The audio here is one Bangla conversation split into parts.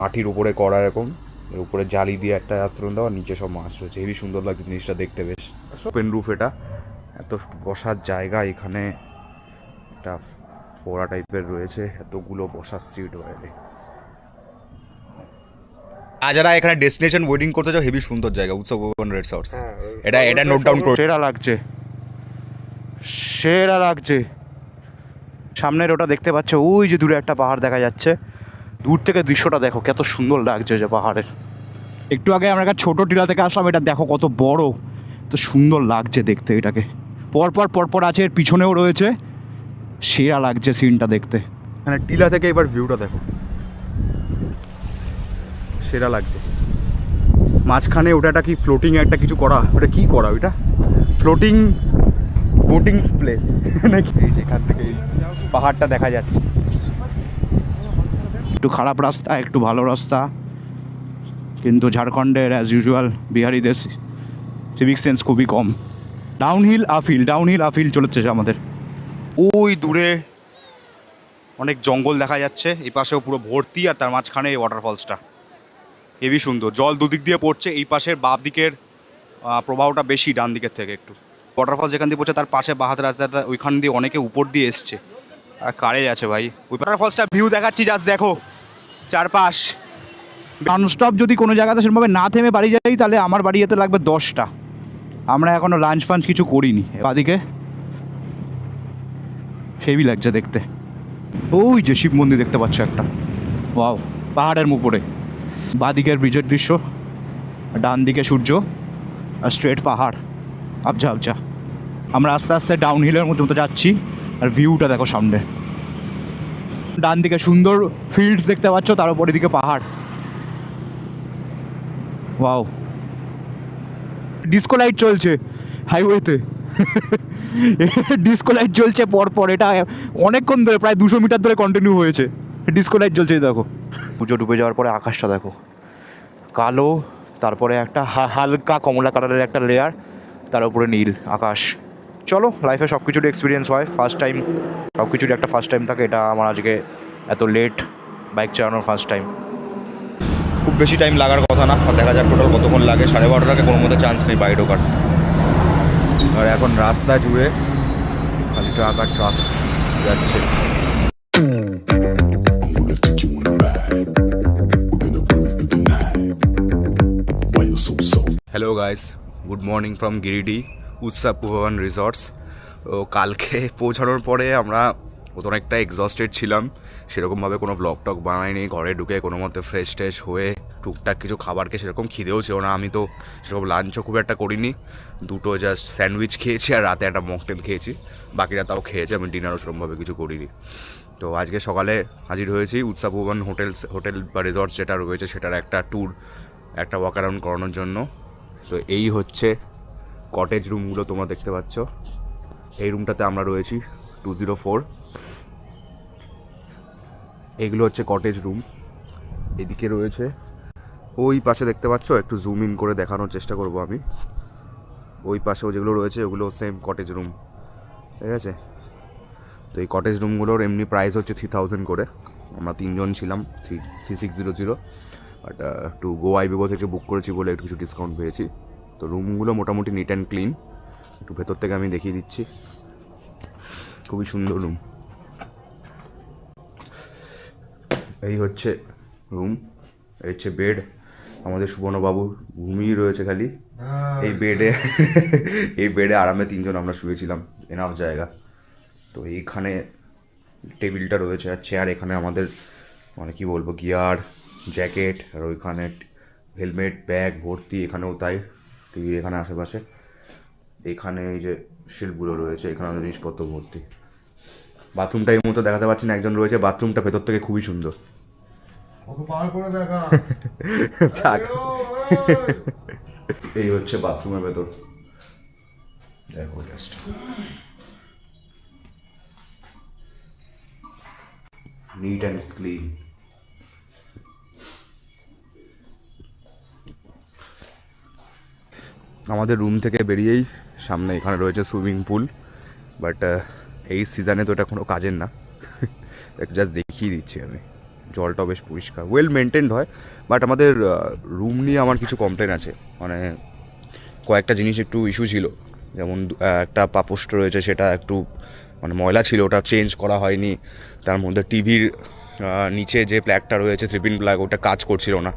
মাটির উপরে করা এরকম, এর উপরে জালি দিয়ে একটা আস্তরণ দেওয়া, নিচে সব মাছ রয়েছে। হেবি সুন্দর লাগছে জিনিসটা দেখতে বেশ। ওপেন রুফ, এটা এত বসার জায়গা এখানে, একটা ফোড়া টাইপের রয়েছে, এতগুলো বসার সিট বাইরে। আর যারা এখানে ডেস্টিনেশন ওয়েডিং করতে চাও, হেবি সুন্দর জায়গা উৎসব ভবন রিসর্টস। এটা নোট ডাউন করো। সেরা লাগছে, সেরা লাগছে। সামনের ওটা দেখতে পাচ্ছ, ওই যে দূরে একটা পাহাড় দেখা যাচ্ছে, দূর থেকে দৃশ্যটা দেখো কত সুন্দর লাগছে যে পাহাড়ের। একটু আগে আমরা একটা ছোটো টিলা থেকে আসলাম, এটা দেখো কত বড়, তো সুন্দর লাগছে দেখতে। এটাকে পরপর পরপর আছে, এর পিছনেও রয়েছে, সেরা লাগছে সিনটা দেখতে। মানে টিলা থেকে এবার ভিউটা দেখো, সেরা লাগছে। মাঝখানে ওটা কি ফ্লোটিং একটা কিছু করা, ওটা কি করা, ওইটা ফ্লোটিং বোটিং প্লেস নাকি? সেখান থেকে পাহাড়টা দেখা যাচ্ছে। একটু খারাপ রাস্তা, একটু ভালো রাস্তা, কিন্তু ঝাড়খণ্ডের অ্যাজ ইউজুয়াল বিহারিদের সিভিক সেন্স খুবই কম। ডাউনহিল আফিল চলেছে আমাদের। ওই দূরে অনেক জঙ্গল দেখা যাচ্ছে, এই পাশেও পুরো ভর্তি, আর তার মাঝখানে এই ওয়াটারফলসটা হেবি সুন্দর। জল দুদিক দিয়ে পড়ছে, এই পাশের বাঁ দিকের প্রবাহটা বেশি, ডান দিকের থেকে একটু। ওয়াটারফলস যেখান দিয়ে পড়ছে তার পাশে বাঁ হাতের রাস্তাটা, ওইখান দিয়ে অনেকে উপর দিয়ে এসছে, আর কারে আছে ভাই। ওই ওয়াটারফলসটা ভিউ দেখাচ্ছি, জাস্ট দেখো চারপাশ। ননস্টপ যদি কোনো জায়গাতে সেরকমভাবে না থেমে বাড়ি যাই, তাহলে আমার বাড়ি যেতে লাগবে 10টা। আমরা এখনও লাঞ্চ ফাঞ্চ কিছু করিনি। বাদিকে হেভি লাগছে দেখতে। ওই যে শিব মন্দির দেখতে পাচ্ছ একটা, ওয়াও, পাহাড়ের উপরে। বাদিকের ব্রিজের দৃশ্য, ডান দিকে সূর্য, আর স্ট্রেট পাহাড়, আবজা আবজা। আমরা আস্তে আস্তে ডাউনহিলের মতো যাচ্ছি, আর ভিউটা দেখো সামনে। ডান দিকে সুন্দর ফিল্ডস দেখতে পাচ্ছ, তার উপর দিকে পাহাড়। ওয়াও, ডিস্কো লাইট চলছে হাইওয়েতে। ডিস্কো লাইট চলছে পরপর, এটা অনেকক্ষণ ধরে, প্রায় 200 মিটার ধরে কন্টিনিউ হয়েছে ডিস্কো লাইট চলছে। দেখো পুজো ডুবে যাওয়ার পরে আকাশটা দেখো, কালো, তারপরে একটা হালকা কমলা কালারের একটা লেয়ার, তার উপরে নীল আকাশ। চলো, লাইফে সব কিছুর এক্সপিরিয়েন্স হয়, ফার্স্ট টাইম, সব কিছুরই একটা ফার্স্ট টাইম থাকে। এটা আমার আজকে এত লেট বাইক চালানোর ফার্স্ট টাইম। খুব বেশি টাইম লাগার কথা না, দেখা যাক টোটাল কতক্ষণ লাগে। 12:30টাকে কোনো মতো চান্স নেই বাইরে ঢোকার। আর এখন রাস্তা জুড়ে খালি ট্রাক আর ট্রাক যাচ্ছে। Hello guys, good morning from Giridih উৎসব ভবন রিসর্টস। তো কালকে পৌঁছানোর পরে আমরা অনেকটা এক্সস্টেড ছিলাম, সেরকমভাবে কোনো ব্লগ টক বানাইনি। ঘরে ঢুকে কোনো মতে ফ্রেশ ট্রেশ হয়ে টুকটাক কিছু খাবার খেয়ে, সেরকম খিদেও ছিল না। আমি তো সেরকম লাঞ্চও খুব একটা করিনি, দুটো জাস্ট স্যান্ডউইচ খেয়েছি, আর রাতে একটা মকটেল খেয়েছি। বাকিরা তাও খেয়েছে, আমি ডিনারও সেরকমভাবে কিছু করিনি। তো আজকে সকালে হাজির হয়েছি উৎসব ভবন হোটেল বা রিসর্টস যেটা রয়েছে সেটার একটা ট্যুর, একটা ওয়াক অ্যারাউন্ড করানোর জন্য। তো এই হচ্ছে কটেজ রুমগুলো তোমরা দেখতে পাচ্ছ। এই রুমটাতে আমরা রয়েছি 204। এইগুলো হচ্ছে কটেজ রুম। এদিকে রয়েছে, ওই পাশে দেখতে পাচ্ছ, একটু জুম ইন করে দেখানোর চেষ্টা করব আমি। ওই পাশেও যেগুলো রয়েছে ওগুলো সেম কটেজ রুম, ঠিক আছে? তো এই কটেজ রুমগুলোর এমনি প্রাইস হচ্ছে 3000 করে। আমরা 3 জন ছিলাম, 3600। বাট একটু গোয়া আইবিবো থেকে বুক করেছি বলে একটু কিছু ডিসকাউন্ট পেয়েছি। তো রুমগুলো মোটামুটি নিট অ্যান্ড ক্লিন। একটু ভেতর থেকে আমি দেখিয়ে দিচ্ছি, খুবই সুন্দর রুম। এই হচ্ছে রুম, এই হচ্ছে বেড। আমাদের সুবর্ণবাবু ঘুমিয়ে রয়েছে খালি এই বেডে আরামে 3 জন আমরা শুয়েছিলাম, এনাফ জায়গা। তো এইখানে টেবিলটা রয়েছে আর চেয়ার। এখানে আমাদের মানে কি বলবো, গিয়ার, জ্যাকেট, আর ওইখানে হেলমেট, ব্যাগ ভর্তি। এখানেও তাই, টিভি এখানে আশেপাশে। এখানে এই যে শিল্পগুলো রয়েছে, এখানে আমাদের জিনিসপত্র ভর্তি। বাথরুমটা এই মতো দেখাতে পারছি না, একজন রয়েছে। বাথরুমটা ভেতর থেকে খুবই সুন্দর। এই হচ্ছে বাথরুমের ভেতর, দেখো জাস্ট নিট অ্যান্ড ক্লিন। আমাদের রুম থেকে বেরিয়েই সামনে এখানে রয়েছে সুইমিং পুল। বাট এই সিজনে তো এটা কোনো কাজের না, একটু জাস্ট দেখিয়ে দিচ্ছি আমি। জলটাও বেশ পরিষ্কার, ওয়েল মেনটেন্ড হয়। বাট আমাদের রুম নিয়ে আমার কিছু কমপ্লেন আছে, মানে কয়েকটা জিনিস একটু ইস্যু ছিল। যেমন একটা পাপোস্ট রয়েছে, সেটা একটু মানে ময়লা ছিল, ওটা চেঞ্জ করা হয়নি। তার মধ্যে টিভির নিচে যে প্ল্যাগটা রয়েছে 3 পিন প্ল্যাগ, ওটা কাজ করছিল না,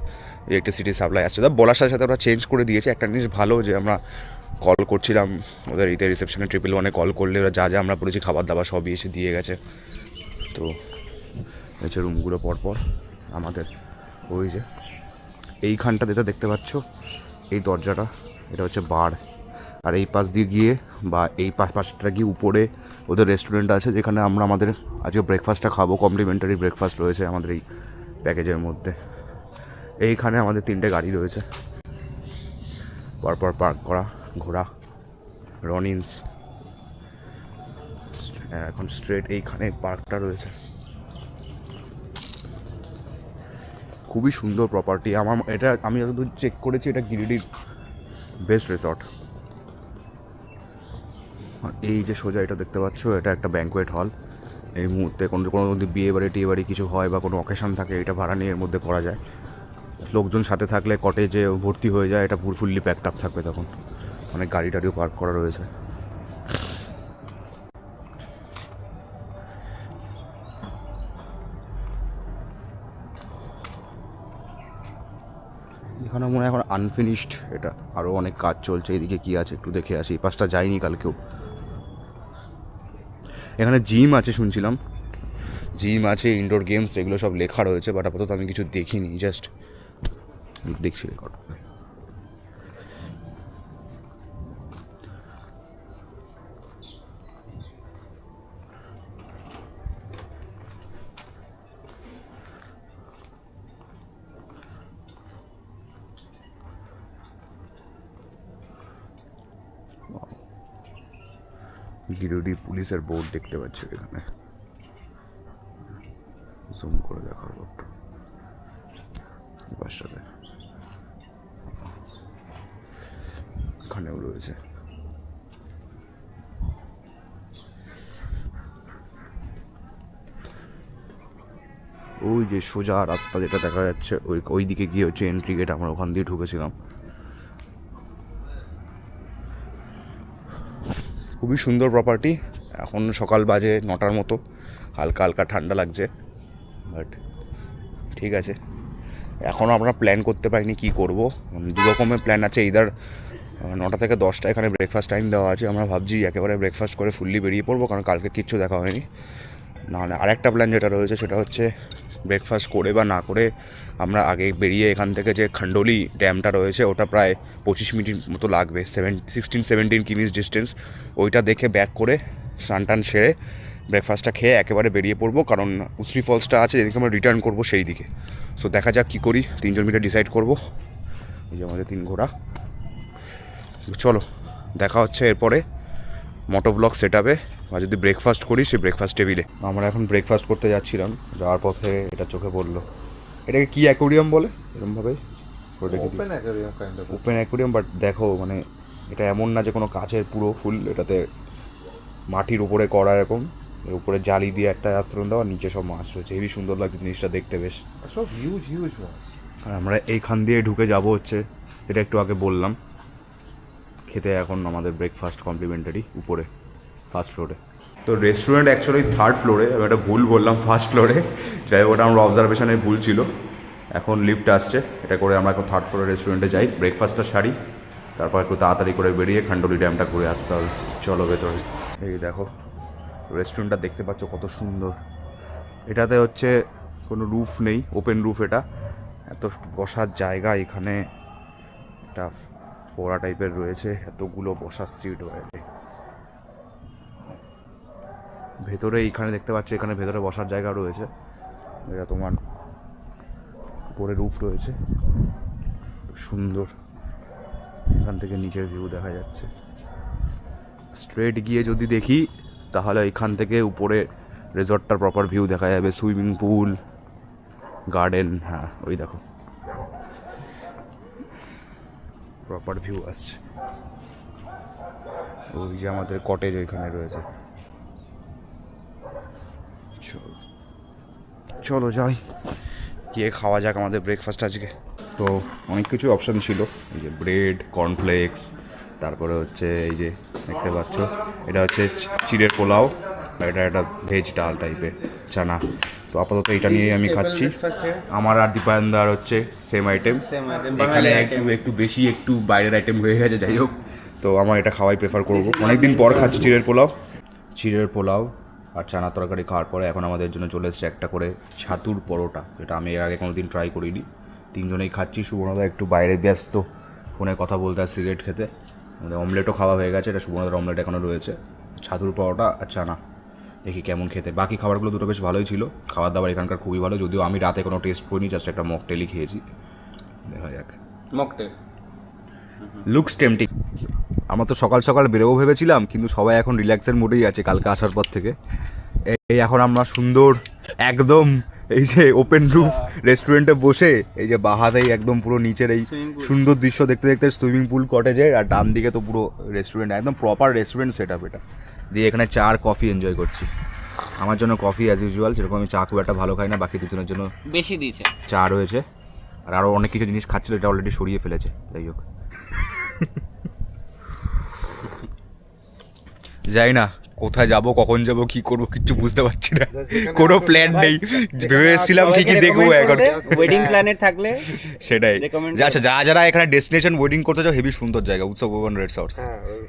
ইলেকট্রিসিটি সাপ্লাই আসছে। তো বলার সাথে সাথে ওরা চেঞ্জ করে দিয়েছে। একটা জিনিস ভালো যে আমরা কল করছিলাম ওদের ইতে রিসেপশনে 111-এ কল করলে ওরা যা যা আমরা বলেছি খাবার দাবার সবই এসে দিয়ে গেছে। তো হচ্ছে রুমগুলো পরপর আমাদের। ওই যে এইখানটা যেটা দেখতে পাচ্ছ, এই দরজাটা, এটা হচ্ছে বার। আর এই পাশ দিয়ে গিয়ে বা এই পাশটা গিয়ে উপরে ওদের রেস্টুরেন্ট আছে, যেখানে আমরা আমাদের আজকে ব্রেকফাস্টটা খাবো। কমপ্লিমেন্টারি ব্রেকফাস্ট রয়েছে আমাদের এই প্যাকেজের মধ্যে। এইখানে আমাদের 3টে গাড়ি রয়েছে পরপর পার্ক করা, ঘোরা। রনিন্স এখন স্ট্রেট এইখানে পার্কটা রয়েছে। খুবই সুন্দর প্রপার্টি। আমার এটা, আমি যতদূর চেক করেছি, এটা গিরিডির বেস্ট রিসর্ট। এই যে সোজা এটা দেখতে পাচ্ছ, এটা একটা ব্যাঙ্কোয়েট হল। এই মুহূর্তে কোনো যদি বিয়ে বাড়ি টিয়ে বাড়ি কিছু হয় বা কোনো অকেশন থাকে, এটা ভাড়া নিয়ে এর মধ্যে করা যায়। লোকজন সাথে থাকলে কটেজে ভর্তি হয়ে যায়, এটা ফুললি প্যাকড আপ থাকবে তখন। অনেক গাড়ি টাড়িও পার্ক করা রয়েছে। এখানে মনে হয় এখন আনফিনিশড, এটা আরও অনেক কাজ চলছে। এদিকে কি আছে একটু দেখে আসি, এই পাশটা যাইনি কালকেও। এখানে জিম আছে শুনছিলাম, জিম আছে, ইনডোর গেমস, এগুলো সব লেখা রয়েছে। বাট আপাতত আমি কিছু দেখিনি, জাস্ট দেখছি রেকর্ড। গিরিডি পুলিশের বোর্ড দেখতে পাচ্ছি এখানে, জুম করে দেখাবো একটু পাশটাতে। এখানেও রয়েছে। ওই যে সোজা রাস্তা যেটা দেখা যাচ্ছে, ওই দিকে গিয়ে হচ্ছে এন্ট্রি গেট, আমরা ওখান দিয়ে ঢুকেছিলাম। খুবই সুন্দর প্রপার্টি। এখন সকাল বাজে 9টার মতো, হালকা হালকা ঠান্ডা লাগছে, বাট ঠিক আছে। এখনও আমরা প্ল্যান করতে পারিনি কী করব। 2 রকমের প্ল্যান আছে, ইদার 9টা থেকে 10টা এখানে ব্রেকফাস্ট টাইম দেওয়া আছে। আমরা ভাবছি একেবারে ব্রেকফাস্ট করে ফুললি বেরিয়ে পড়বো, কারণ কালকে কিচ্ছু দেখা হয়নি। নাহলে আরেকটা প্ল্যান যেটা রয়েছে, সেটা হচ্ছে ব্রেকফাস্ট করে বা না করে আমরা আগে বেরিয়ে এখান থেকে যে খান্ডোলি ড্যামটা রয়েছে, ওটা প্রায় 25 মিনিট মতো লাগবে, 16-17 কিমিস ডিস্টেন্স। ওইটা দেখে ব্যাক করে স্নান টান সেরে ব্রেকফাস্টটা খেয়ে একেবারে বেরিয়ে পড়বো, কারণ উসরি ফলসটা আছে যেদিকে আমরা রিটার্ন করবো সেই দিকে। সো দেখা যাক কী করি, 3জন মিলে ডিসাইড করবো। এই যে আমাদের 3 ঘোড়া। চলো দেখা হচ্ছে এরপরে মোটো ব্লগ সেট আপে, বা যদি ব্রেকফাস্ট করি সেই ব্রেকফাস্ট টেবিলে। আমরা এখন ব্রেকফাস্ট করতে যাচ্ছিলাম, যাওয়ার পথে এটা চোখে পড়লো। এটাকে কি অ্যাকোরিয়াম বলে এরকমভাবে? ওপেন অ্যাকোরিয়াম, বাট দেখো মানে এটা এমন না যে কোনো কাচের পুরো ফুল, এটাতে মাটির উপরে করা, এরকম এর উপরে জালি দিয়ে একটা আস্তরণ দেওয়া, নিচে সব মাছ রয়েছে। হেবি সুন্দর লাগছে জিনিসটা দেখতে, বেশ সব হিউজ হিউজ মাছ। আমরা এইখান দিয়ে ঢুকে যাব হচ্ছে, এটা একটু আগে বললাম, খেতে। এখন আমাদের ব্রেকফাস্ট কমপ্লিমেন্টারি উপরে ফার্স্ট ফ্লোরে। তো রেস্টুরেন্ট অ্যাকচুয়ালি 3rd ফ্লোরে, আমি একটা ভুল বললাম 1st ফ্লোরে, যাই ওটা আমরা অবজারভেশনে ভুল ছিল। এখন লিফট আসছে, এটা করে আমরা এখন 3rd ফ্লোরে রেস্টুরেন্টে যাই, ব্রেকফাস্টটা সারি, তারপর একটু তাড়াতাড়ি করে বেরিয়ে খান্ডোলি ড্যামটা ঘুরে আসতে হবে। চলো ভেতরে। এই দেখো রেস্টুরেন্টটা দেখতে পাচ্ছ কত সুন্দর। এটাতে হচ্ছে কোনো রুফ নেই, ওপেন রুফ। এটা এত বসার জায়গা, এখানে একটা ফোয়ারা টাইপের রয়েছে, এতগুলো বসার সিট রয়েছে ভেতরে। এইখানে দেখতে পাচ্ছ, এখানে ভেতরে বসার জায়গা রয়েছে। এটা তোমার উপরে রুফ রয়েছে, সুন্দর। এখান থেকে নিচের ভিউ দেখা যাচ্ছে। স্ট্রেট গিয়ে যদি দেখি তাহলে এখান থেকে উপরে রিসর্টটার প্রপার ভিউ দেখা যাবে, সুইমিং পুল, গার্ডেন। হ্যাঁ ওই দেখো প্রপার ভিউ আসছে। ওই যে আমাদের কটেজ ওইখানে রয়েছে। চলো যাই। গিয়ে খাওয়া যাক আমাদের ব্রেকফাস্ট আজকে। তো অনেক কিছু অপশান ছিল, এই যে ব্রেড, কর্নফ্লেক্স, তারপরে হচ্ছে এই যে দেখতে পাচ্ছ এটা হচ্ছে চিড়ের পোলাও, আর এটা একটা ভেজ ডাল টাইপের চানা। তো আপাতত এটা নিয়েই আমি খাচ্ছি। আমার আর দীপায়নদার হচ্ছে সেম আইটেম, এখানে একটু বেশি একটু বাইরের আইটেম হয়ে গেছে, যাই হোক। তো আমার এটা খাওয়াই প্রেফার করবো, অনেকদিন পর খাচ্ছি চিড়ের পোলাও আর চানা তরকারি খাওয়ার পরে এখন আমাদের জন্য চলে এসেছে একটা করে ছাতুর পরোটা, যেটা আমি এর আগে কোনো দিন ট্রাই করিনি। তিনজনেই খাচ্ছি, সুবর্ণদা একটু বাইরে ব্যস্ত ফোনে কথা বলতে আর সিগারেট খেতে। আমাদের অমলেটও খাওয়া হয়ে গেছে, এটা সুবর্ণদার অমলেট এখনও রয়েছে। ছাতুর পরোটা আর চানা, দেখি কেমন খেতে। বাকি খাবারগুলো দুটো বেশ ভালোই ছিল, খাবার দাবার এখানকার খুবই ভালো, যদিও আমি রাতে কোনো টেস্ট করিনি, জাস্ট একটা মকটেলই খেয়েছি। দেখা যাক। Mocktail looks tempting. আমরা তো সকাল সকাল বেরোবো ভেবেছিলাম, কিন্তু সবাই এখন রিল্যাক্সের মুডেই আছে কালকে আসার পর থেকে। এই এখন আমরা সুন্দর একদম এই যে ওপেন রুফ রেস্টুরেন্টে বসে, এই যে বাহাতেই একদম পুরো নিচের এই সুন্দর দৃশ্য দেখতে দেখতে সুইমিং পুল কটেজে, আর ডান দিকে তো পুরো রেস্টুরেন্ট, একদম প্রপার রেস্টুরেন্ট সেট আপ এটা দিয়ে। এখানে চা আর কফি এনজয় করছি। আমার জন্য কফি অ্যাজ ইউজুয়াল, যেরকম আমি চা খুব একটা ভালো খাই না, বাকি দুজনের জন্য বেশি দিয়েছে। চা রয়েছে, আর আরও অনেক কিছু জিনিস খাচ্ছিল, এটা অলরেডি সরিয়ে ফেলেছে। যাই হোক, যাই না কোথায় যাব, কখন যাব, কি করব কিচ্ছু বুঝতে পারছি না, কোনো প্ল্যান নেই। ভেবে এসেছিলাম কি কি দেখবো এখন, ওয়েডিং প্ল্যানের থাকলে সেটাই। আচ্ছা, যারা এখানে ডেস্টিনেশন ওয়েডিং করতে চাও, হেভি সুন্দর জায়গা উৎসব ভবন রিসর্টস,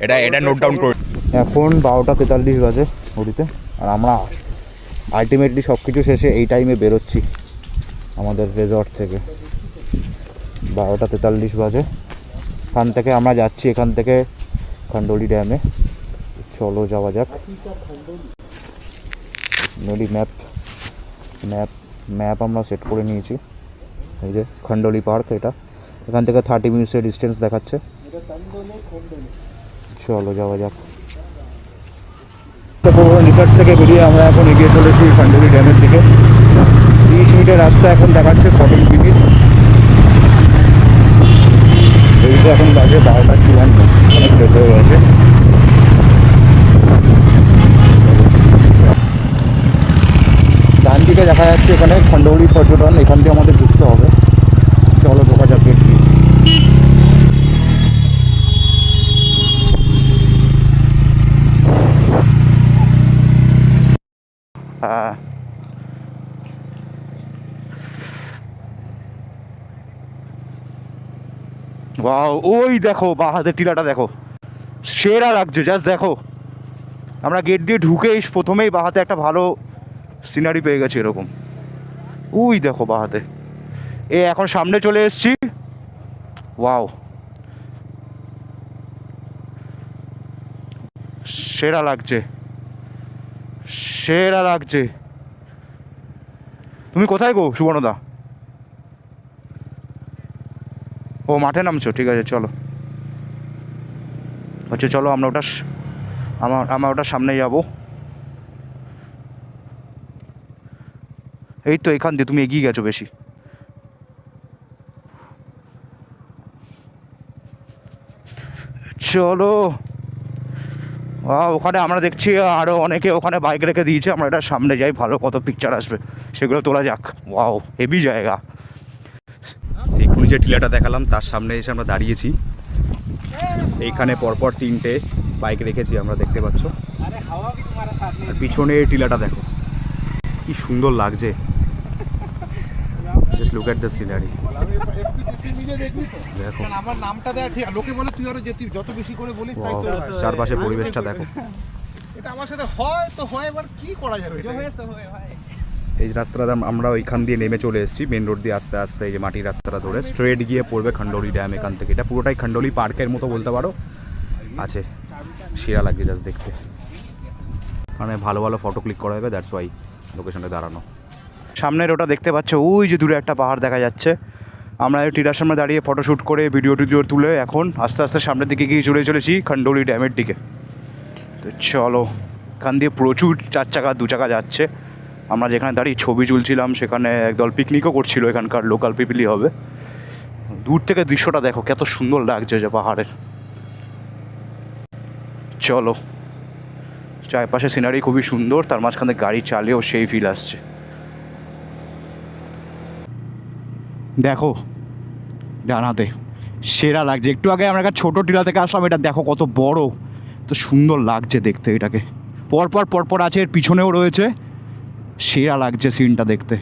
এটা নোট ডাউন করে। এখন 12:43 বাজে ঘড়িতে, আর আমরা আলটিমেটলি সব কিছু শেষে এই টাইমে বেরোচ্ছি আমাদের রিসর্ট থেকে। 12:43 বাজে। এখান থেকে আমরা যাচ্ছি, এখান থেকে খান্ডোলি ড্যামে। চলো যাওয়া যাক। নদী ম্যাপ আমরা সেট করে নিয়েছি। এই যে খান্ডোলি পার্ক, এটা এখান থেকে 30 মিনিটসের ডিস্টেন্স দেখাচ্ছে। চলো যাওয়া যাক। রিসার্চ থেকে বেরিয়ে আমরা এখন এগিয়ে চলেছি খান্ডোলি ড্যামের দিকে। 30 মিনিটের রাস্তা এখন দেখাচ্ছে 40 মিনিট। এইটা এখন বাজে 12:54, অনেক লেট হয়ে গেছে। ডান দিকে দেখা যাচ্ছে এখানে খণ্ডৌলি পর্যটন, এখান থেকে আমাদের ঢুকতে হবে। চলো ঢোকা যাক গেট দিয়ে। হ্যাঁ, ওয়াও, ওই দেখো বাঁ হাতের টিলাটা দেখো, সেরা লাগছে। জাস্ট দেখো, আমরা গেট দিয়ে ঢুকেই প্রথমেই বাঁ হাতে একটা ভালো সিনারি পেয়ে গেছি এরকম। ওই দেখো বাঁ হাতে, এখন সামনে চলে এসছি। ওয়াও, সেরা লাগছে, সেরা লাগছে। তুমি কোথায় গো সুবর্ণদা? ও মাঠে নামছো, ঠিক আছে চলো। আচ্ছা চলো, আমরা ওটার সামনে যাবো। এই তো এখান দিয়ে তুমি এগিয়ে গেছো বেশি। চলো। ওখানে আমরা দেখছি আরও অনেকে ওখানে বাইক রেখে দিয়েছে, আমরা এটা সামনে যাই, ভালো কত পিকচার আসবে সেগুলো তোলা যাক। ওয়াও, হেভি জায়গা। এক্ষুনি যে টিলাটা দেখালাম তার সামনে এসে আমরা দাঁড়িয়েছি। এইখানে পরপর 3টে বাইক রেখেছি আমরা, দেখতে পাচ্ছ। আর পিছনে এই টিলাটা দেখো কি সুন্দর লাগছে। Just look at the scenery. দেখো আমার নামটা দেয়া ঠিক, লোকে বলে তুই আরো যেতে যত বেশি করে বলিস তাই তো। চারপাশে পরিবেশটা দেখো। এটা আমার সাথে হয় তো হয়, এবার কি করা যাবে এটা। এই রাস্তাটা আমরা ওইখান দিয়ে নেমে চলে এসেছি, মেন রোড দিয়ে আস্তে আস্তে এই যে মাটির রাস্তাটা ধরে স্ট্রেট গিয়ে পড়বে খান্ডোলি ড্যাম। এখান থেকে এটা পুরোটাই খান্ডোলি পার্কের মতো বলতে পারো আছে। সেরা লাগছে জাস্ট দেখতে, মানে ভালো ভালো ফটো ক্লিক করা যাবে, দ্যাটস ওয়াই লোকেশনে দাঁড়ানো। সামনের ওটা দেখতে পাচ্ছ, ওই যে দূরে একটা পাহাড় দেখা যাচ্ছে। আমরা এই টিলার সামনে দাঁড়িয়ে ফটোশ্যুট করে ভিডিও টিডিও তুলে এখন আস্তে আস্তে সামনের দিকে গিয়ে চলেছি খান্ডোলি ড্যামের দিকে। তো চলো, এখান দিয়ে প্রচুর 4 চাকা 2 চাকা যাচ্ছে। আমরা যেখানে দাঁড়িয়ে ছবি তুলছিলাম সেখানে একদল পিকনিকও করছিল, এখানকার লোকাল পিপলই হবে। দূর থেকে দৃশ্যটা দেখো কত সুন্দর লাগছে যে পাহাড়ের। চলো, চারপাশে সিনারি খুবই সুন্দর, তার মাঝখানে গাড়ি চালিয়েও সেই ফিল আসছে। দেখো ডান হাতে সেরা লাগছে। একটু আগে আমরা একটা ছোটো টিলা থেকে আসলাম, এটা দেখো কত বড়, তো সুন্দর লাগছে দেখতে। এটাকে পরপর পরপর আছে, এর পিছনেও রয়েছে, সেরা লাগছে সিনটা দেখতে।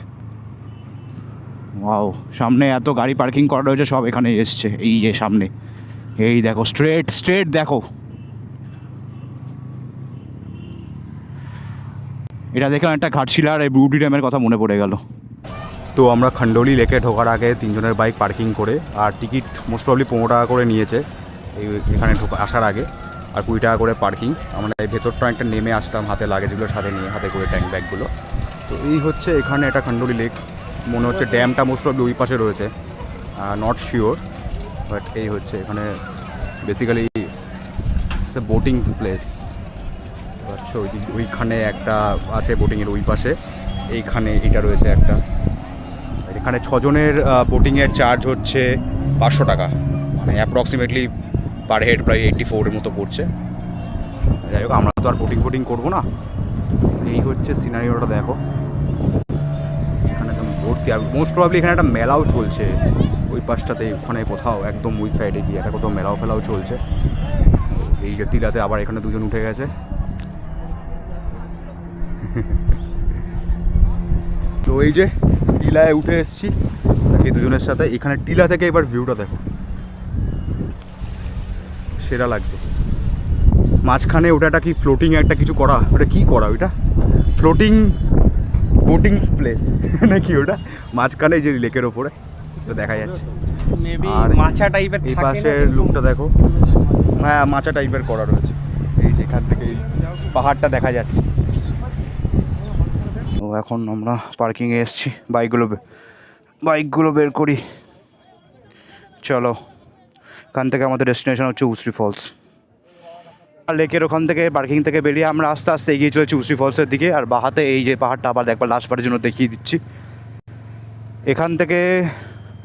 ওয়াও, সামনে এত গাড়ি পার্কিং করা রয়েছে, সব এখানে এসছে। এই যে সামনে, এই দেখো স্ট্রেট স্ট্রেট দেখো। এটা দেখে একটা ঘাটশিলার এই ব্রুডি ড্যামের কথা মনে পড়ে গেল। তো আমরা খান্ডোলি লেকে ঢোকার আগে তিনজনের বাইক পার্কিং করে, আর টিকিট মোস্ট প্রবলি 15 টাকা করে নিয়েছে এখানে আসার আগে, আর 20 টাকা করে পার্কিং। আমরা এই ভেতরটা একটা নেমে আসলাম হাতে লাগেজগুলো সাথে নিয়ে, হাতে করে ট্যাঙ্ক ব্যাগগুলো। তো এই হচ্ছে এখানে একটা খান্ডোলি লেক, মনে হচ্ছে ড্যামটা মোস্ট প্রবলি ওই পাশে রয়েছে, নট শিওর, বাট এই হচ্ছে এখানে বেসিক্যালি বোটিং প্লেস। আচ্ছা, ওইখানে একটা আছে বোটিংয়ের ওই পাশে, এইখানে এটা রয়েছে একটা। এখানে 6 জনের বোটিংয়ের চার্জ হচ্ছে 500 টাকা, মানে অ্যাপ্রক্সিমেটলি পার হেড প্রায় 84 মতো পড়ছে। যাই হোক, আমরা তো আর বোটিং করবো না। এই হচ্ছে সিনারিওটা দেখো, এখানে একদম ভর্তি। আর মোস্ট প্রবলি এখানে একটা মেলাও চলছে ওই পাশটাতে, ওখানে কোথাও একদম ওই সাইডে গিয়ে একটা কোথাও মেলাও ফেলাও চলছে। এই যে টিলাতে আবার এখানে দুজন উঠে গেছে। তো এই যে টিলায় উঠে এসেছি এই দুজনের সাথে। এখানে টিলা থেকে এবার ভিউটা দেখো, সেরা লাগছে। মাঝখানে ওটা কি ফ্লোটিং একটা কিছু করা, ওটা কি করা, ওইটা ফ্লোটিং বোটিং প্লেস নাকি ওটা, মাঝখানে যে লেকের ওপরে তো দেখা যাচ্ছে। মেবি আর মাছা টাইপের এই পাশের লুকটা দেখো, হ্যাঁ মাচা টাইপের করা রয়েছে। এই যেখান থেকে এই পাহাড়টা দেখা যাচ্ছে। তো এখন আমরা পার্কিংয়ে এসেছি, বাইকগুলো বের করি। চলো, এখান থেকে আমাদের ডেস্টিনেশন হচ্ছে উসরি ফলস। আর লেকের ওখান থেকে পার্কিং থেকে বেরিয়ে আমরা আস্তে আস্তে এগিয়ে চলেছি উসরি ফলসের দিকে। আর বাহাতে এই যে পাহাড়টা আবার দেখবার লাস্টবারের জন্য দেখিয়ে দিচ্ছি। এখান থেকে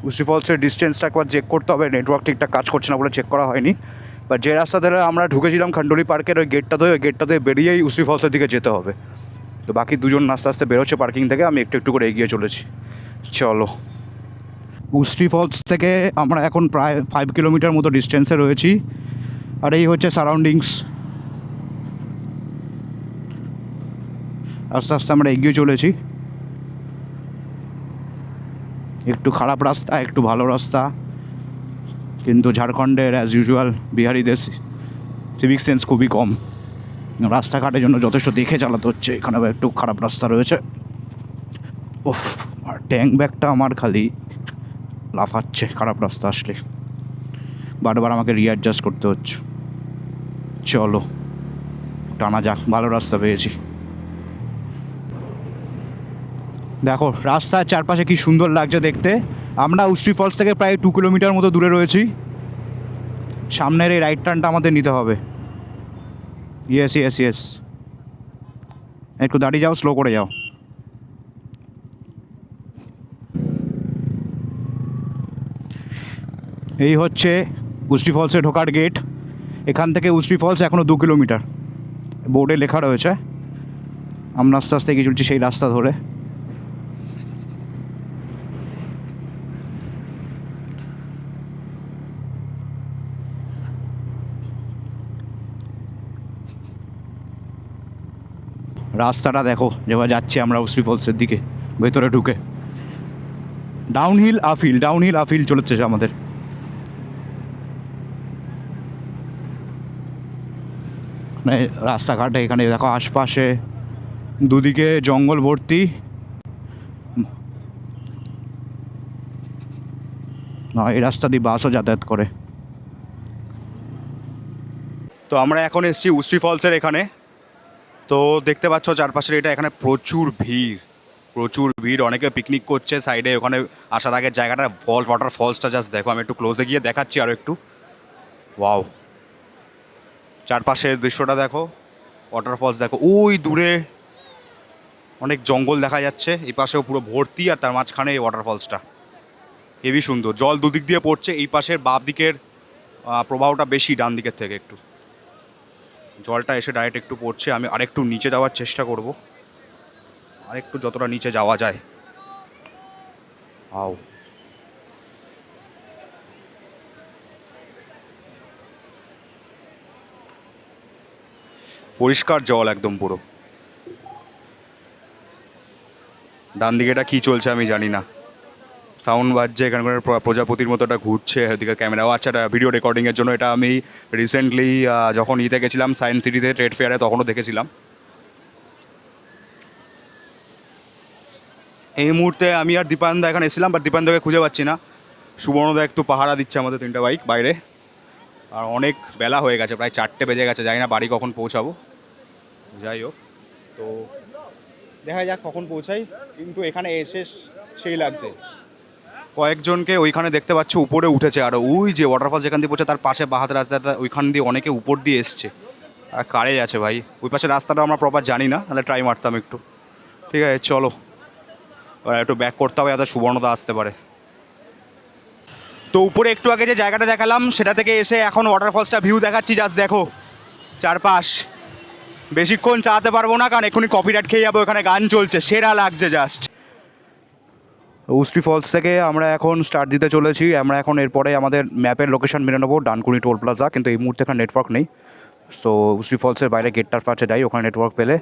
উসরি ফলসের ডিস্টেন্সটা একবার চেক করতে হবে, নেটওয়ার্ক ঠিকঠাক কাজ করছে না বলে চেক করা হয়নি। বা যে রাস্তা ধরে আমরা ঢুকেছিলাম খান্ডোলি পার্কের ওই গেটটা দিয়ে বেরিয়েই উসরি ফলসের দিকে যেতে হবে। তো বাকি দুজন আস্তে আস্তে বেরোচ্ছে পার্কিং থেকে, আমি একটু একটু করে এগিয়ে চলেছি। চলো, উসরি ফলস থেকে আমরা এখন প্রায় 5 কিলোমিটার মতো ডিস্টেন্সে রয়েছি। আর এই হচ্ছে সারাউন্ডিংস। আস্তে আস্তে আমরা এগিয়ে চলেছি। একটু খারাপ রাস্তা, একটু ভালো রাস্তা, কিন্তু ঝাড়খণ্ডের অ্যাজ ইউজুয়াল বিহারিদের সিভিক সেন্স খুবই কম। রাস্তাঘাটের জন্য যথেষ্ট দেখে চালাতে হচ্ছে। এখানে একটু খারাপ রাস্তা রয়েছে। ওফ, আর ট্যাঙ্ক ব্যাগটা আমার খালি লাফাচ্ছে খারাপ রাস্তা আসলে, বারবার আমাকে রিঅ্যাডজাস্ট করতে হচ্ছে। চলো টানা যাক, ভালো রাস্তা পেয়েছি। দেখো রাস্তার চারপাশে কি সুন্দর লাগছে দেখতে। আমরা উসরি ফলস থেকে প্রায় 2 কিলোমিটার মতো দূরে রয়েছি। সামনের এই রাইট টার্নটা আমাদের নিতে হবে। ইয়েস, একটু দাঁড়িয়ে যাও, স্লো করে যাও। এই হচ্ছে উসরি ফলসে ঢোকার গেট। এখান থেকে উসরি ফলস এখনও 2 কিলোমিটার, বোর্ডে লেখা রয়েছে। আমরা আস্তে আস্তে এগিয়ে চলছি সেই রাস্তা ধরে। রাস্তাটা দেখো, যেভাবে যাচ্ছি আমরা উসরি ফলসের দিকে ভেতরে ঢুকে। ডাউনহিল আফিল চলেছে আমাদের। মানে রাস্তাঘাটে এখানে দেখো আশপাশে দুদিকে জঙ্গল ভর্তি। না, এই রাস্তা দিয়ে বাসও যাতায়াত করে। তো আমরা এখন এসেছি উসরি ফলসের এখানে। তো দেখতে পাচ্ছ চারপাশের এটা, এখানে প্রচুর ভিড়, অনেকে পিকনিক করছে সাইডে। ওখানে আসার আগের জায়গাটা ওয়াটার ফলসটা জাস্ট দেখো, আমি একটু ক্লোজে গিয়ে দেখাচ্ছি আরও একটু। ওয়াও, চারপাশের দৃশ্যটা দেখো, ওয়াটার ফলস দেখো, ওই দূরে অনেক জঙ্গল দেখা যাচ্ছে, এই পাশেও পুরো ভর্তি, আর তার মাঝখানে এই ওয়াটার ফলসটা হেবি সুন্দর। জল দুদিক দিয়ে পড়ছে, এই পাশের বাম দিকের প্রবাহটা বেশি, ডান দিকের থেকে একটু জলটা এসে ডাইরেক্ট একটু পড়ছে। আমি আরেকটু নিচে যাওয়ার চেষ্টা করব, আরেকটু যতটা নিচে যাওয়া যায়। আও, পরিষ্কার জল একদম পুরো। ডান দিকে এটা কী চলছে আমি জানি না, সাউন্ড বাজছে এখানে প্রজাপতির মতো এটা ঘুরছে এদিকে ক্যামেরা। ও আচ্ছা, এটা ভিডিও রেকর্ডিংয়ের জন্য। এটা আমি রিসেন্টলি যখন ইতে গেছিলাম সায়েন্স সিটিতে ট্রেড ফেয়ারে তখনও দেখেছিলাম। এই মুহূর্তে আমি আর দীপানদা এখানে এসেছিলাম, বাট দীপানদাকে খুঁজে পাচ্ছি না। সুবর্ণদা একটু পাহারা দিচ্ছে আমাদের 3টে বাইক বাইরে। আর অনেক বেলা হয়ে গেছে, প্রায় 4টে বেজে গেছে, জানি না বাড়ি কখন পৌঁছাবো। যাই হোক, তো দেখা যাক কখন পৌঁছাই। কিন্তু এখানে এসে সেই লাগছে, কয়েকজনকে ওইখানে দেখতে পাচ্ছ উপরে উঠেছে, আর ওই যে ওয়াটারফল যেখান দিয়ে পৌঁছে তার পাশে বাহাতে রাস্তাটা, ওইখান দিয়ে অনেকে উপর দিয়ে এসছে। আর কারে আছে ভাই, ওই পাশে রাস্তাটা আমরা প্রপার জানি না, তাহলে ট্রাই মারতাম একটু। ঠিক আছে চলো, একটু ব্যাক করতে হবে, যাতে সুবর্ণদা আসতে পারে। তো উপরে একটু আগে যে জায়গাটা দেখালাম সেটা থেকে এসে এখন ওয়াটারফলসটা ভিউ দেখাচ্ছি। জাস্ট দেখো চারপাশ। বেশিক্ষণ চালাতে পারবো না, কারণ এক্ষুনি কপিরাইট খেয়ে যাবো। এখানে গান চলছে, সেরা লাগছে জাস্ট। উস্টি ফলস থেকে আমরা এখন স্টার্ট দিতে চলেছি। আমরা এখন এরপরে আমাদের ম্যাপের লোকেশন মেনে নেবো ডানকুনি টোল প্লাজা, কিন্তু এই মুহূর্তে এখানে নেটওয়ার্ক নেই। সো উস্টি ফলসের বাইরে গেটটার পাশে যাই, ওখানে নেটওয়ার্ক পেলে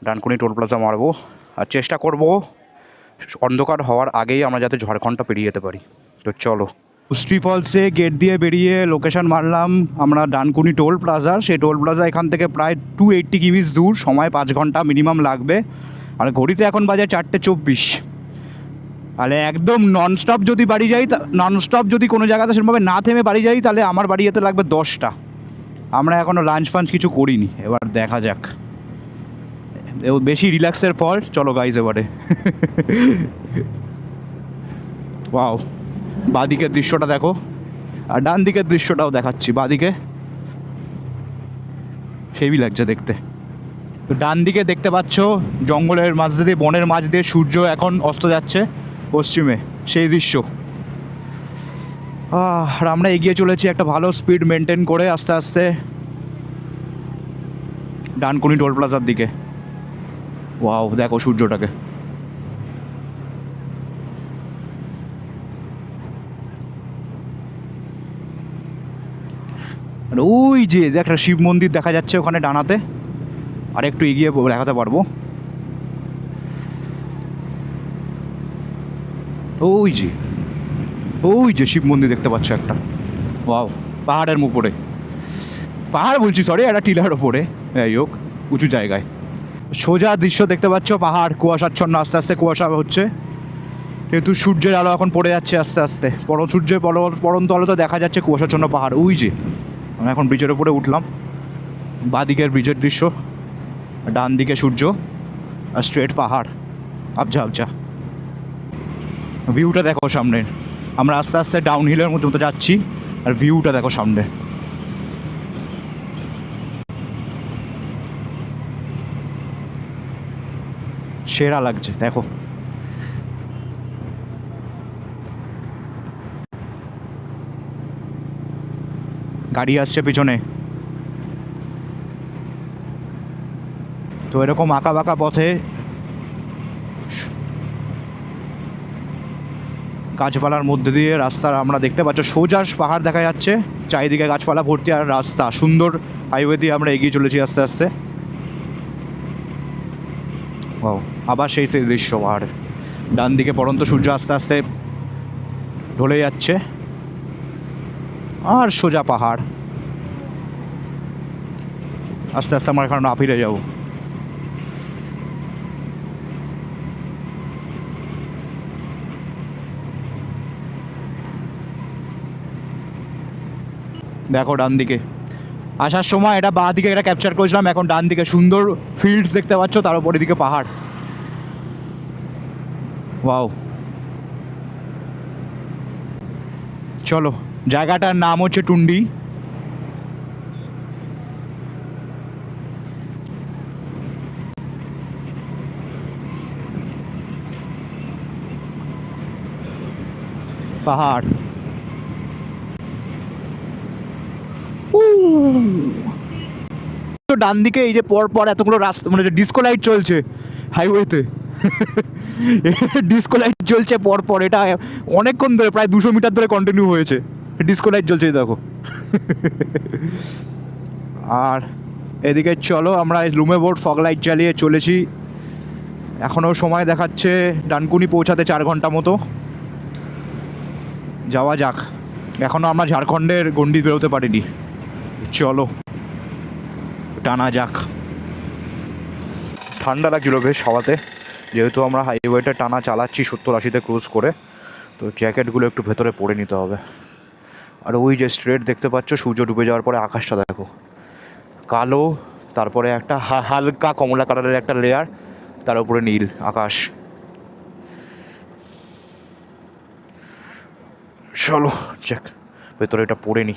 ডানকুনি টোল প্লাজা মারবো। আর চেষ্টা করবো অন্ধকার হওয়ার আগেই আমরা যাতে ঝাড়খণ্ডটা পেরিয়ে যেতে পারি। তো চলো, উস্টি ফলসে গেট দিয়ে বেরিয়ে লোকেশন মারলাম আমরা ডানকুনি টোল প্লাজার। সেই টোল প্লাজা এখান থেকে প্রায় 280 কিমিস দূর, সময় 5 ঘন্টা মিনিমাম লাগবে। আর ঘড়িতে এখন বাজে 4:24। তাহলে একদম ননস্টপ যদি বাড়ি যাই, ননস্টপ যদি কোনো জায়গাতে সেরকমভাবে না থেমে বাড়ি যাই, তাহলে আমার বাড়ি যেতে লাগবে 10টা। আমরা এখনও লাঞ্চ ফাঞ্চ কিছু করিনি, এবার দেখা যাক। বেশি রিল্যাক্সের ফল। চলো গাইজ এবারে। ওয়াও, বাঁদিকের দৃশ্যটা দেখো, আর ডান দিকের দৃশ্যটাও দেখাচ্ছি। বাঁদিকে সেই লাগছে দেখতে। তো ডান দিকে দেখতে পাচ্ছ জঙ্গলের মাঝ দিয়ে, বনের মাঝ দিয়ে সূর্য এখন অস্ত যাচ্ছে পশ্চিমে, সেই দৃশ্য। আর আমরা এগিয়ে চলেছি একটা ভালো স্পিড মেনটেন করে আস্তে আস্তে ডানকুনি টোল প্লাজার দিকে। ওয়াও, দেখো সূর্যটাকে। আর ওই যে একটা শিব মন্দির দেখা যাচ্ছে ওখানে ডানাতে, আর একটু এগিয়ে দেখাতে পারবো। ওই যে শিব মন্দির দেখতে পাচ্ছ একটা। ওয়াও, পাহাড়ের উপরে, পাহাড় বলছি সরি, একটা টিলার ওপরে, যাই হোক উঁচু জায়গায় সোজা দৃশ্য দেখতে পাচ্ছ। পাহাড় কুয়াশাচ্ছন্ন, আস্তে আস্তে কুয়াশা হচ্ছে, যেহেতু সূর্যের আলো এখন পড়ে যাচ্ছে আস্তে আস্তে। সূর্যের পরন্ত আলো তো দেখা যাচ্ছে কুয়াশাচ্ছন্ন পাহাড়। ওই যে আমরা এখন ব্রিজের উপরে উঠলাম, বাঁদিকের ব্রিজের দৃশ্য, ডান দিকে সূর্য আর স্ট্রেট পাহাড়, আবজা আবজা। ভিউটা দেখো সামনে, আমরা আস্তে আস্তে ডাউন হিলের মতো যাচ্ছি, আর ভিউটা দেখো সামনে। সেরা লাগছে দেখো। গাড়ি আসছে পিছনে। তো এরকম আঁকা বাঁকা পথে গাছপালার মধ্যে দিয়ে রাস্তা আমরা দেখতে পাচ্ছ, সোজা পাহাড় দেখা যাচ্ছে, চারিদিকে গাছপালা ভর্তি, আর রাস্তা সুন্দর হাইওয়ে দিয়ে আমরা এগিয়ে চলেছি আস্তে আস্তে। ও আবার সেই দৃশ্য পাহাড়ের ডান দিকে পড়ন্ত সূর্য আস্তে আস্তে ঢলে যাচ্ছে, আর সোজা পাহাড়। আস্তে আস্তে আমরা এখানে না ফিরে যাব। দেখো ডান দিকে আসার সময় এটা বাঁ দিকে এটা ক্যাপচার করেছিলাম, এখন ডান দিকে সুন্দর ফিল্ডস দেখতে পাচ্ছ, তার উপর দিকে পাহাড়। ওয়াও, চলো, জায়গাটার নাম হচ্ছে টুন্ডি। পাহাড়, তো ডান দিকে এই যে পর পর এতগুলো রাস্তা, মানে ডিস্কো লাইট চলছে হাইওয়েতে। ডিস্কো লাইট চলছে পর পর, এটা অনেকক্ষণ ধরে, প্রায় 200 মিটার ধরে কন্টিনিউ হয়েছে ডিস্কো লাইট জ্বলছে দেখো। আর এদিকে চলো আমরা রুমে বোর্ড ফগ লাইট জ্বালিয়ে চলেছি। এখনও সময় দেখাচ্ছে ডানকুনি পৌঁছাতে 4 ঘন্টা মতো। যাওয়া যাক। এখনও আমরা ঝাড়খণ্ডের গণ্ডি বেরোতে পারিনি। চলো টানা যাক। ঠান্ডা লাগছিল বেশ হাওয়াতে, যেহেতু আমরা হাইওয়েটা টানা চালাচ্ছি 70-80-তে ক্রুজ করে, তো জ্যাকেটগুলো একটু ভেতরে পরে নিতে হবে। আর ওই যে স্ট্রেট দেখতে পাচ্ছ, সূর্য ডুবে যাওয়ার পরে আকাশটা দেখো, কালো, তারপরে একটা হালকা কমলা কালারের একটা লেয়ার, তার উপরে নীল আকাশ। চলো চেক ভেতরে এটা পড়ে নি।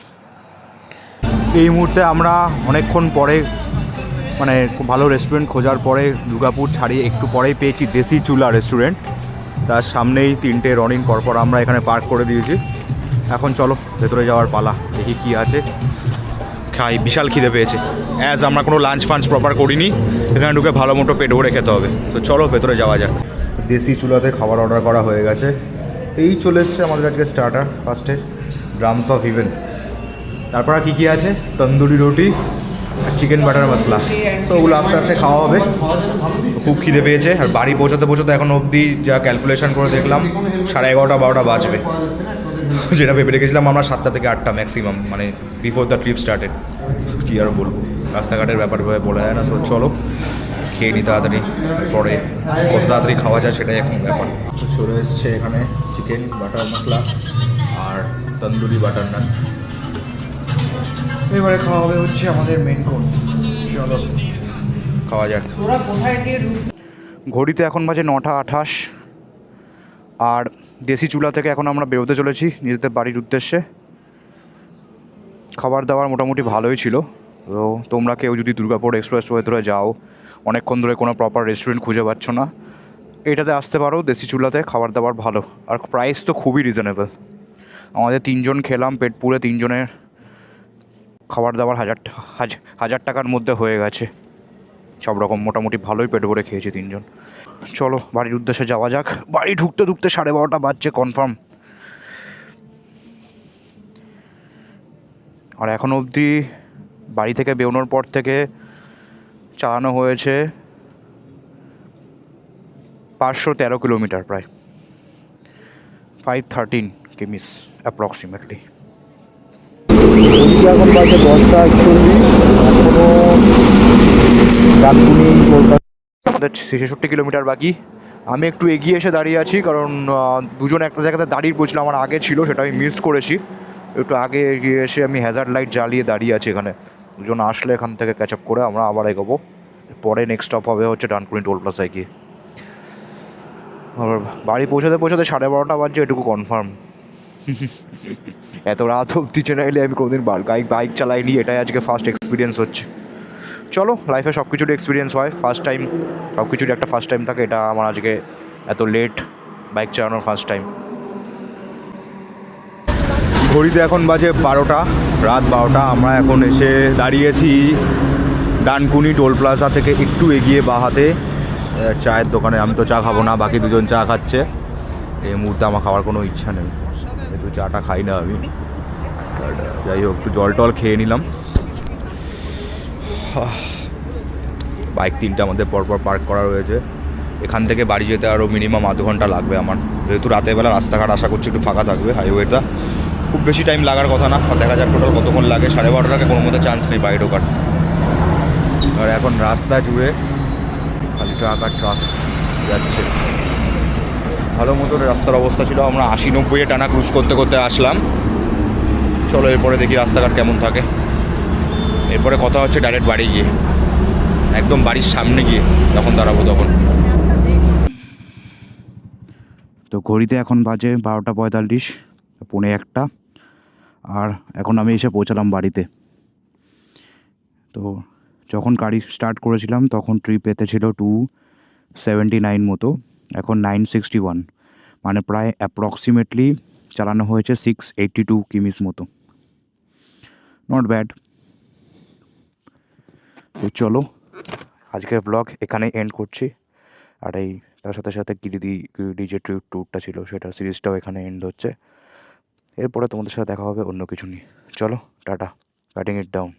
এই মুহূর্তে আমরা অনেকক্ষণ পরে, মানে খুব ভালো রেস্টুরেন্ট খোঁজার পরে দুর্গাপুর ছাড়িয়ে একটু পরেই পেয়েছি দেশি চুলা রেস্টুরেন্ট। তার সামনেই 3টে রনিং পরপর আমরা এখানে পার্ক করে দিয়েছি। এখন চলো ভেতরে যাওয়ার পালা, দেখি কি আছে। খাই, বিশাল খিদে পেয়েছে। অ্যাজ আমরা কোনো লাঞ্চ ফাঞ্চ প্রপার করিনি, এখানে ঢুকে ভালো মতো পেট ভরে খেতে হবে। তো চলো ভেতরে যাওয়া যাক। দেশি চুলাতে খাবার অর্ডার করা হয়ে গেছে। এই চলে এসছে আমাদের আজকে স্টার্টার ফার্স্টে ড্রামস অফ ইভেন। তারপর আর কী আছে, তন্দুরি রুটি আর চিকেন বাটার মশলা। তো ওগুলো আস্তে আস্তে খাওয়া হবে। খুব খিদে পেয়েছে। আর বাড়ি পৌঁছাতে পৌঁছাতে এখন অবধি যা ক্যালকুলেশন করে দেখলাম 11:30-12টা বাজবে। যেটা ভেবে রেখেছিলাম আমরা 7টা থেকে 8টা ম্যাক্সিমাম, মানে বিফোর দ্য ট্রিপ স্টার্টেড। কী আর বলবো, রাস্তাঘাটের ব্যাপার বলা যায় না। তো চলো খেয়ে নিই তাড়াতাড়ি, পরে কত তাড়াতাড়ি খাওয়া যায় সেটাই এখন ব্যাপার। চলে এসছে এখানে চিকেন বাটার মশলা আর তন্দুরি বাটার নান। এবারে খাওয়া হবে হচ্ছে আমাদের মেন কোর্স। চলো খাওয়া যাক। ঘড়িতে এখন বাজে 9:28। আর দেশি চুলা থেকে এখন আমরা বেরোতে চলেছি নিজেদের বাড়ির উদ্দেশ্যে। খাবার দাবার মোটামুটি ভালোই ছিল। তো তোমরা কেউ যদি দুর্গাপুর এক্সপ্রেসওয়ে ধরে যাও, অনেকক্ষণ ধরে কোনো প্রপার রেস্টুরেন্ট খুঁজে পাচ্ছ না, এটাতে আসতে পারো। দেশি চুলাতে খাবার দাবার ভালো, আর প্রাইস তো খুবই রিজনেবল। আমাদের 3 জন খেলাম, পেট পুরে 3 জনের খাবার দাবার 1000 টাকার মধ্যে হয়ে গেছে। সব রকম মোটামুটি ভালোই পেট ভরে খেয়েছি 3 জন। চলো বাড়ির উদ্দেশ্যে যাওয়া যাক। বাড়ি ঢুকতে 12:30 বাজছে কনফার্ম। আর এখন অবধি বাড়ি থেকে বেরোনোর পর থেকে চালানো হয়েছে 513 কিলোমিটার, প্রায় 513 কিমিস অ্যাপ্রক্সিমেটলি। এখন বাজে 10:41। এখনও আমাদের 66 কিলোমিটার বাকি। আমি একটু এগিয়ে এসে দাঁড়িয়ে আছি, কারণ দুজন একটা জায়গাতে দাঁড়িয়ে পড়ছিল, আমার আগে ছিল, সেটা আমি মিস করেছি। একটু আগে এগিয়ে এসে আমি হ্যাজার্ড লাইট জ্বালিয়ে দাঁড়িয়ে আছি এখানে। দুজন আসলে এখান থেকে ক্যাচ আপ করে আমরা আবার এগোবো। পরে নেক্সট স্টপ হবে হচ্ছে ডানকুনি টোল প্লাজায় গিয়ে। আর বাড়ি পৌঁছাতে 12:30 বাজছে, এটুকু কনফার্ম। এত রাত অবধি চেনাইলে আমি কোনোদিন বাইক চালাইনি, এটাই আজকে ফার্স্ট এক্সপিরিয়েন্স হচ্ছে। চলো, লাইফে সব কিছুরই এক্সপিরিয়েন্স হয়, ফার্স্ট টাইম সব কিছুরই একটা ফার্স্ট টাইম থাকে। এটা আমার আজকে এত লেট বাইক চালানোর ফার্স্ট টাইম। ঘড়িতে এখন বাজে 12টা, রাত 12টা। আমরা এখন এসে দাঁড়িয়েছি ডানকুনি টোল প্লাজা থেকে একটু এগিয়ে বাঁ হাতে চায়ের দোকানে। আমি তো চা খাবো না, বাকি দুজন চা খাচ্ছে। এই মুহূর্তে আমার খাওয়ার কোনো ইচ্ছা নেই, একটু চাটা খাই না আমি। যাই হোক, একটু জল টল খেয়ে নিলাম। বাইক 3টে আমাদের পরপর পার্ক করা রয়েছে। এখান থেকে বাড়ি যেতে আরও মিনিমাম আধ ঘন্টা লাগবে আমার, যেহেতু রাতের বেলা রাস্তাঘাট আশা করছি একটু ফাঁকা থাকবে। হাইওয়েটা খুব বেশি টাইম লাগার কথা না, দেখা যাক টোটাল কতক্ষণ লাগে। 12:30 কোনো মধ্যে চান্স নেই বাইরে ঢোকার। আর এখন রাস্তা জুড়ে খালি ট্রাক আর ট্রাক যাচ্ছে। ভালো মতো রাস্তার অবস্থা ছিল। আমরা 80-90-এ টানা ক্রুজ করতে করতে আসলাম। চলো এরপরে দেখি রাস্তাঘাট কেমন থাকে। এরপরে কথা হচ্ছে ডাইরেক্ট বাড়ি গিয়ে, একদম বাড়ির সামনে গিয়ে যখন দাঁড়াবো তখন। তো ঘড়িতে এখন বাজে 12:45, 1:45। আর এখন আমি এসে পৌঁছালাম বাড়িতে। তো যখন গাড়ি স্টার্ট করেছিলাম তখন ট্রিপ এতে ছিল 279 মতো, এখন 961, মানে প্রায় অ্যাপ্রক্সিমেটলি চালানো হয়েছে 682 কিমিস মতো। Not bad. তো চলো আজকের ব্লগ এখানে এন্ড করছি। আর এই তার সাথে সাথে গিরিডি যে ট্যুরটা ছিল সেটার সিরিজটাও এখানে এন্ড হচ্ছে। এরপরে তোমাদের সাথে দেখা হবে অন্য কিছু নিয়ে। চলো টাটা, কাটিং ইট ডাউন।